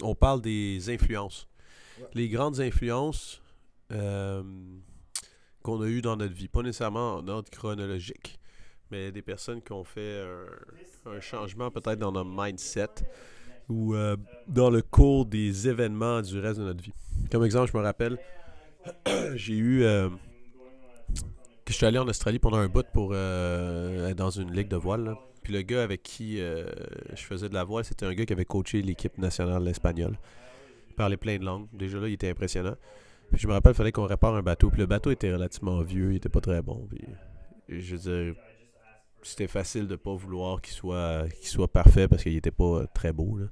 on parle des influences. Ouais. Les grandes influences qu'on a eues dans notre vie. Pas nécessairement en ordre chronologique, mais des personnes qui ont fait un changement peut-être dans notre mindset ou dans le cours des événements du reste de notre vie. Comme exemple, je me rappelle, j'ai eu... que je suis allé en Australie pendant un bout pour être dans une ligue de voile. Là. Puis le gars avec qui je faisais de la voile, c'était un gars qui avait coaché l'équipe nationale espagnole. Il parlait plein de langues. Déjà là, il était impressionnant. Puis je me rappelle, il fallait qu'on répare un bateau. Puis le bateau était relativement vieux, il était pas très bon. Puis, je veux dire, c'était facile de pas vouloir qu'il soit parfait parce qu'il était pas très beau. Là.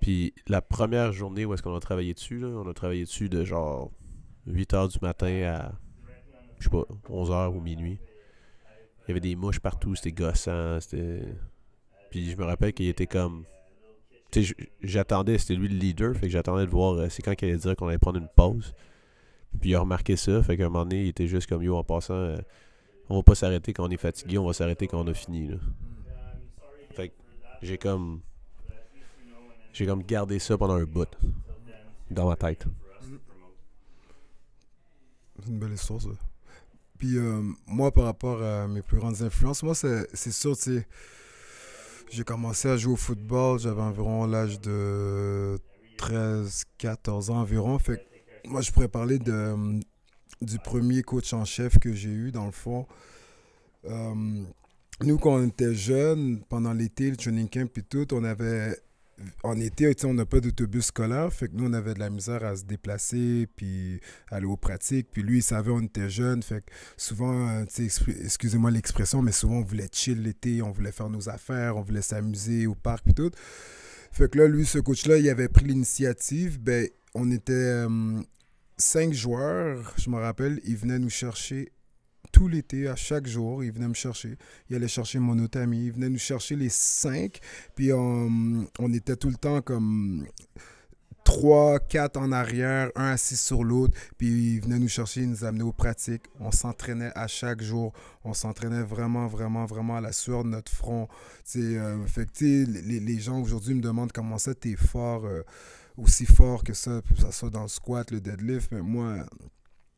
Puis la première journée où est-ce qu'on a travaillé dessus, là, on a travaillé dessus de genre 8h du matin à, je sais pas, 11h ou minuit. Il y avait des mouches partout, c'était gossant, c'était... Puis je me rappelle qu'il était comme... Tu sais, j'attendais, c'était lui le leader, fait que j'attendais de voir c'est quand qu'il allait dire qu'on allait prendre une pause. Puis il a remarqué ça, fait qu'à un moment donné, il était juste comme yo en passant, on va pas s'arrêter quand on est fatigué, on va s'arrêter quand on a fini. Là. Fait que j'ai comme gardé ça pendant un bout dans ma tête. C'est une belle histoire, ça. Puis moi, par rapport à mes plus grandes influences, moi, c'est sûr, tu sais, j'ai commencé à jouer au football, j'avais environ l'âge de 13, 14 ans environ. Fait que moi, je pourrais parler du premier coach en chef que j'ai eu, dans le fond. Euh, Nous, quand on était jeunes, pendant l'été, le training camp et tout, en été, tu sais, on n'a pas d'autobus scolaire, fait que nous, on avait de la misère à se déplacer, puis aller aux pratiques. Puis lui, il savait on était jeunes, fait que souvent, tu sais, excusez-moi l'expression, mais souvent, on voulait chill l'été, on voulait faire nos affaires, on voulait s'amuser au parc et tout. Fait que là, lui, ce coach-là, il avait pris l'initiative. Ben, on était 5 joueurs, je me rappelle, il venait nous chercher tout l'été, à chaque jour, il venait me chercher. Il allait chercher mon autre ami, il venait nous chercher les 5. Puis on était tout le temps comme 3, 4 en arrière, un assis sur l'autre. Puis il venait nous chercher, il nous amenait aux pratiques. On s'entraînait à chaque jour. On s'entraînait vraiment, vraiment, vraiment à la sueur de notre front. Fait que, les gens aujourd'hui me demandent comment ça, t'es fort, aussi fort que ça, que ça soit dans le squat, le deadlift. Mais moi,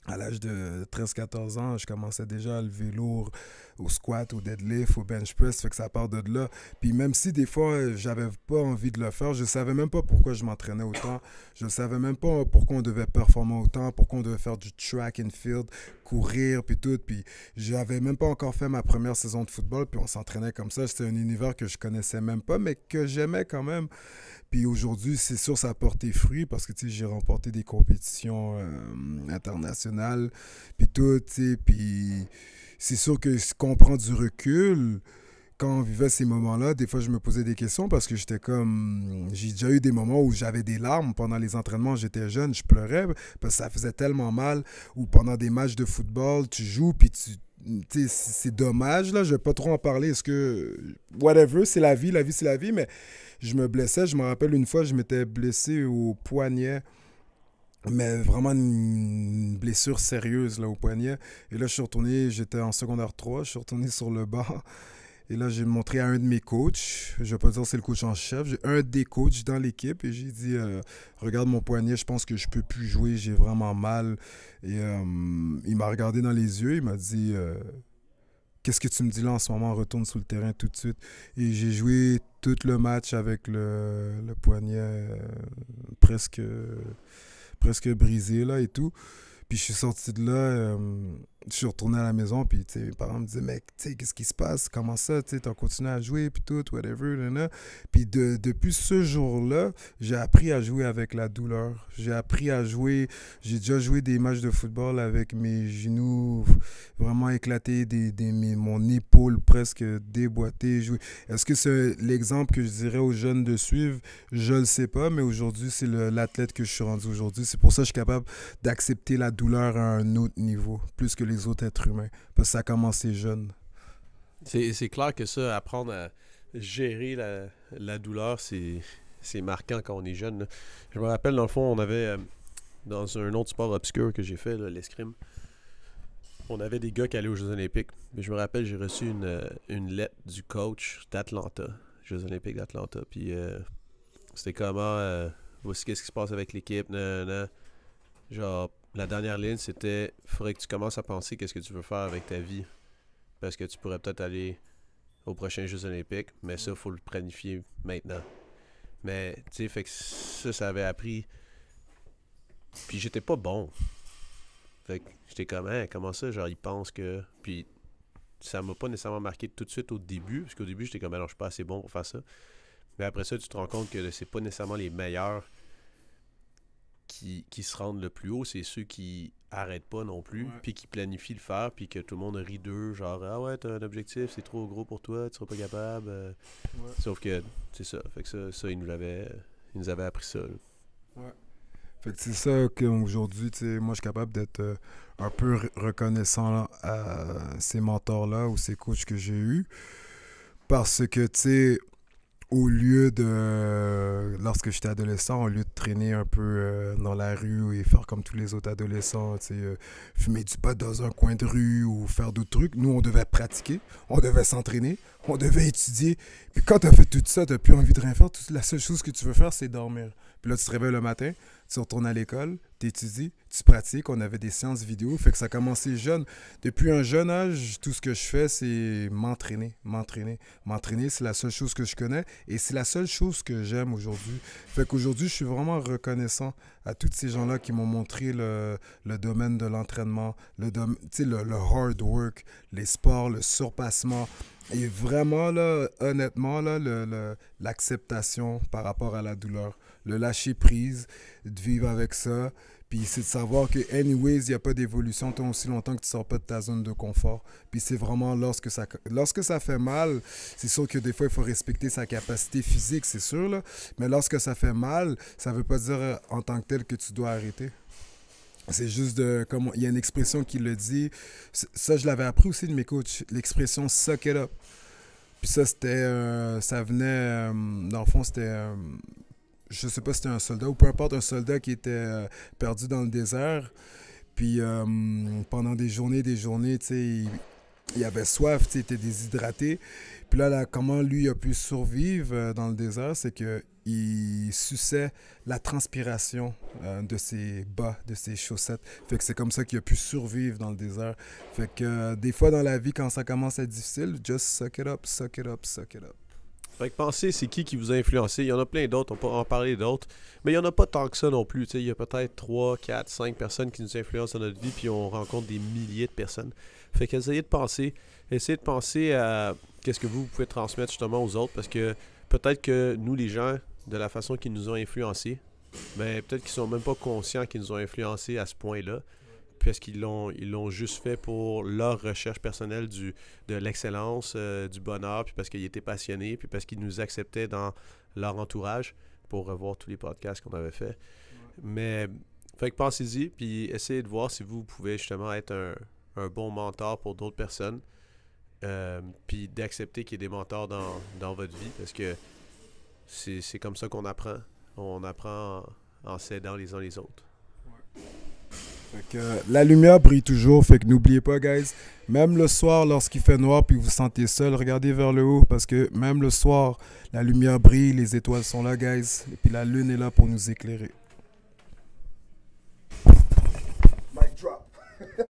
à l'âge de 13 14 ans, je commençais déjà à lever lourd au squat, au deadlift, au bench press, fait que ça part de là. Puis même si des fois, j'avais pas envie de le faire, je savais même pas pourquoi je m'entraînais autant. Je savais même pas pourquoi on devait performer autant, pourquoi on devait faire du track and field, courir, puis tout. Puis j'avais même pas encore fait ma première saison de football, puis on s'entraînait comme ça. C'était un univers que je connaissais même pas, mais que j'aimais quand même. Puis aujourd'hui, c'est sûr, ça a porté fruit parce que j'ai remporté des compétitions internationales, puis tout, tu sais. Puis c'est sûr que quand on prend du recul, quand on vivait ces moments-là, des fois, je me posais des questions parce que j'étais comme... J'ai déjà eu des moments où j'avais des larmes pendant les entraînements. J'étais jeune, je pleurais parce que ça faisait tellement mal. Ou pendant des matchs de football, tu joues, puis c'est dommage, là, je vais pas trop en parler, est-ce que, whatever, c'est la vie c'est la vie, mais je me blessais, je me rappelle une fois, je m'étais blessé au poignet, mais vraiment une blessure sérieuse là, au poignet, et là je suis retourné, j'étais en secondaire 3, je suis retourné sur le banc, et là j'ai montré à un de mes coachs, je vais pas dire c'est le coach en chef, j'ai un des coachs dans l'équipe, et j'ai dit, regarde mon poignet, je pense que je peux plus jouer, j'ai vraiment mal, et il m'a regardé dans les yeux, il m'a dit, qu'est-ce que tu me dis là en ce moment, retourne sur le terrain tout de suite. Et j'ai joué tout le match avec le poignet presque brisé là et tout. Puis je suis sorti de là, je suis retourné à la maison, puis mes parents me disaient, mec, qu'est-ce qui se passe? Comment ça? Tu as continué à jouer, puis tout, whatever. Là. Puis depuis ce jour-là, j'ai appris à jouer avec la douleur. J'ai appris à jouer, j'ai déjà joué des matchs de football avec mes genoux vraiment éclatés, mon épaule presque déboîtée. Est-ce que c'est l'exemple que je dirais aux jeunes de suivre? Je le sais pas, mais aujourd'hui, c'est l'athlète que je suis rendu aujourd'hui. C'est pour ça que je suis capable d'accepter la douleur à un autre niveau, plus que les autres êtres humains, parce que ça a commencé jeune. C'est clair que ça, apprendre à gérer la douleur, c'est marquant quand on est jeune. Là. Je me rappelle, dans le fond, on avait, dans un autre sport obscur que j'ai fait, là, l'escrime, on avait des gars qui allaient aux Jeux Olympiques. Mais je me rappelle, j'ai reçu une lettre du coach d'Atlanta, Jeux Olympiques d'Atlanta. Puis c'était comment voici qu'est-ce qui se passe avec l'équipe, nanana. Genre, la dernière ligne, c'était, faudrait que tu commences à penser qu'est-ce que tu veux faire avec ta vie. Parce que tu pourrais peut-être aller aux prochains Jeux olympiques, mais ça, il faut le planifier maintenant. Mais, tu sais, fait que ça avait appris. Puis j'étais pas bon. Fait que j'étais comme, hein, comment ça, genre, ils pensent que. Puis ça m'a pas nécessairement marqué tout de suite au début, parce qu'au début, j'étais comme, alors, je suis pas assez bon pour faire ça. Mais après ça, tu te rends compte que c'est pas nécessairement les meilleurs qui se rendent le plus haut, c'est ceux qui arrêtent pas non plus, puis qui planifient le faire, puis que tout le monde rit d'eux, genre, ah ouais, t'as un objectif, c'est trop gros pour toi, tu seras pas capable. Sauf que, c'est ça. Fait que ça ils nous avaient appris ça. Là. Ouais. Fait que c'est ça qu'aujourd'hui, moi, je suis capable d'être un peu reconnaissant là, à ces mentors-là ou ces coachs que j'ai eus. Parce que, tu sais, au lieu de, lorsque j'étais adolescent, au lieu de traîner un peu dans la rue et faire comme tous les autres adolescents, fumer du pot dans un coin de rue ou faire d'autres trucs, nous, on devait pratiquer, on devait s'entraîner, on devait étudier. Puis quand tu as fait tout ça, tu n'as plus envie de rien faire. La seule chose que tu veux faire, c'est dormir. Puis là, tu te réveilles le matin, tu retournes à l'école, tu étudies, tu pratiques. On avait des séances vidéo. Fait que ça a commencé jeune. Depuis un jeune âge, tout ce que je fais, c'est m'entraîner. M'entraîner, c'est la seule chose que je connais et c'est la seule chose que j'aime aujourd'hui. Fait qu'aujourd'hui, je suis vraiment reconnaissant à tous ces gens-là qui m'ont montré le domaine de l'entraînement, le hard work, les sports, le surpassement. Et vraiment, là, honnêtement, là, l'acceptation par rapport à la douleur, le lâcher prise, de vivre avec ça, puis c'est de savoir que, anyways, il n'y a pas d'évolution tant aussi longtemps que tu ne sors pas de ta zone de confort. Puis c'est vraiment lorsque ça fait mal, c'est sûr que des fois, il faut respecter sa capacité physique, c'est sûr, là, mais lorsque ça fait mal, ça ne veut pas dire en tant que tel que tu dois arrêter. C'est juste comme il y a une expression qui le dit. Ça, je l'avais appris aussi de mes coachs. L'expression suck it up. Puis ça, ça venait, dans le fond, c'était, je sais pas si c'était un soldat ou peu importe, un soldat qui était perdu dans le désert. Puis pendant des journées, tu sais, il avait soif, tu sais, il était déshydraté. Puis là, comment lui a pu survivre dans le désert, c'est qu'il suçait la transpiration de ses bas, de ses chaussettes. Fait que c'est comme ça qu'il a pu survivre dans le désert. Fait que des fois dans la vie, quand ça commence à être difficile, just suck it up, suck it up, suck it up. Fait que pensez, c'est qui vous a influencé. Il y en a plein d'autres, on peut en parler d'autres. Mais il n'y en a pas tant que ça non plus. Il y a peut-être 3, 4, 5 personnes qui nous influencent dans notre vie, puis on rencontre des milliers de personnes. Fait qu'essayez de penser à qu'est-ce que vous pouvez transmettre justement aux autres, parce que peut-être que nous, les gens, de la façon qu'ils nous ont influencés, ben, peut-être qu'ils sont même pas conscients qu'ils nous ont influencés à ce point-là, parce qu'ils l'ont juste fait pour leur recherche personnelle de l'excellence, du bonheur, puis parce qu'ils étaient passionnés, puis parce qu'ils nous acceptaient dans leur entourage, pour revoir tous les podcasts qu'on avait fait. Mais, fait que pensez-y, puis essayez de voir si vous pouvez justement être un bon mentor pour d'autres personnes, puis d'accepter qu'il y ait des mentors dans votre vie, parce que c'est comme ça qu'on apprend. On apprend en s'aidant les uns les autres. Fait que la lumière brille toujours, fait que n'oubliez pas, guys, même le soir, lorsqu'il fait noir puis vous vous sentez seul, regardez vers le haut, parce que même le soir, la lumière brille, les étoiles sont là, guys, et puis la lune est là pour nous éclairer.